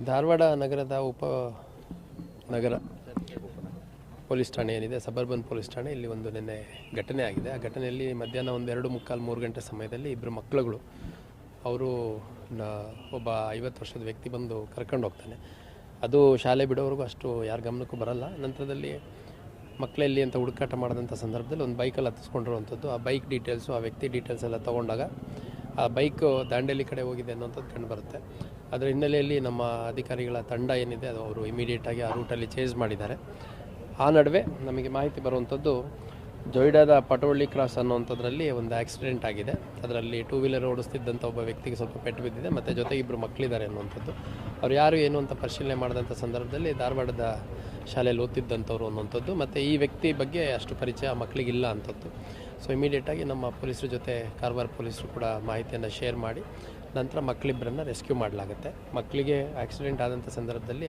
ಧಾರವಾಡ ನಗರದ ನಗರ ಪೊಲೀಸ್ ಠಾಣೆ ಏನಿದೆ, ಸಬರ್ಬನ್ ಪೊಲೀಸ್ ಠಾಣೆ, ಇಲ್ಲಿ ಒಂದು ನಿನ್ನೆ ಘಟನೆ ಆಗಿದೆ. ಆ ಘಟನೆಯಲ್ಲಿ ಮಧ್ಯಾಹ್ನ ಒಂದು 2:45-3 ಗಂಟೆ ಸಮಯದಲ್ಲಿ ಇಬ್ಬರು ಮಕ್ಕಳುಗಳು, ಅವರು ಒಬ್ಬ 50 ವರ್ಷದ ವ್ಯಕ್ತಿ ಬಂದು ಕರ್ಕೊಂಡು ಹೋಗ್ತಾನೆ. ಅದು ಶಾಲೆ ಬಿಡೋವರೆಗೂ ಅಷ್ಟು ಯಾರ ಗಮನಕ್ಕೂ ಬರಲ್ಲ. ನಂತರದಲ್ಲಿ ಮಕ್ಕಳಲ್ಲಿ ಅಂತ ಹುಡುಕಾಟ ಮಾಡಿದಂಥ ಸಂದರ್ಭದಲ್ಲಿ ಒಂದು ಬೈಕಲ್ಲಿ ಹತ್ತಿಸ್ಕೊಂಡಿರುವಂಥದ್ದು, ಆ ಬೈಕ್ ಡೀಟೇಲ್ಸು, ಆ ವ್ಯಕ್ತಿ ಡೀಟೇಲ್ಸ್ ಎಲ್ಲ ತೊಗೊಂಡಾಗ ಆ ಬೈಕು ದಾಂಡೇಲಿ ಕಡೆ ಹೋಗಿದೆ ಅನ್ನೋಂಥದ್ದು ಕಂಡುಬರುತ್ತೆ. ಅದರ ಹಿನ್ನೆಲೆಯಲ್ಲಿ ನಮ್ಮ ಅಧಿಕಾರಿಗಳ ತಂಡ ಏನಿದೆ ಅದು ಅವರು ಇಮಿಡಿಯೇಟಾಗಿ ಆ ರೂಟಲ್ಲಿ ಚೇಸ್ ಮಾಡಿದ್ದಾರೆ. ಆ ನಡುವೆ ನಮಗೆ ಮಾಹಿತಿ ಬರುವಂಥದ್ದು, ಜೊಯ್ಡಾದ ಪಟೋಳಿ ಕ್ರಾಸ್ ಅನ್ನೋವಂಥದ್ರಲ್ಲಿ ಒಂದು ಆಕ್ಸಿಡೆಂಟ್ ಆಗಿದೆ. ಅದರಲ್ಲಿ 2 ವೀಲರ್ ಓಡಿಸ್ತಿದ್ದಂಥ ಒಬ್ಬ ವ್ಯಕ್ತಿಗೆ ಸ್ವಲ್ಪ ಪೆಟ್ಟು ಬಿದ್ದಿದೆ, ಮತ್ತು ಜೊತೆಗೆ ಇಬ್ಬರು ಮಕ್ಕಳಿದ್ದಾರೆ ಅನ್ನುವಂಥದ್ದು. ಅವ್ರು ಯಾರು ಏನು ಅಂತ ಪರಿಶೀಲನೆ ಮಾಡಿದಂಥ ಸಂದರ್ಭದಲ್ಲಿ ಧಾರವಾಡದ ಶಾಲೆಯಲ್ಲಿ ಓದ್ತಿದ್ದಂಥವ್ರು ಅನ್ನುವಂಥದ್ದು, ಮತ್ತು ಈ ವ್ಯಕ್ತಿ ಬಗ್ಗೆ ಅಷ್ಟು ಪರಿಚಯ ಮಕ್ಕಳಿಗಿಲ್ಲ ಅಂಥದ್ದು. ಸೊ ಇಮಿಡಿಯೇಟಾಗಿ ನಮ್ಮ ಪೊಲೀಸರ ಜೊತೆ ಕಾರವಾರ ಪೊಲೀಸರು ಕೂಡ ಮಾಹಿತಿಯನ್ನು ಶೇರ್ ಮಾಡಿ ನಂತರ ಮಕ್ಕಳಿಬ್ಬರನ್ನು ರೆಸ್ಕ್ಯೂ ಮಾಡಲಾಗುತ್ತೆ. ಮಕ್ಕಳಿಗೆ ಆಕ್ಸಿಡೆಂಟ್ ಆದಂಥ ಸಂದರ್ಭದಲ್ಲಿ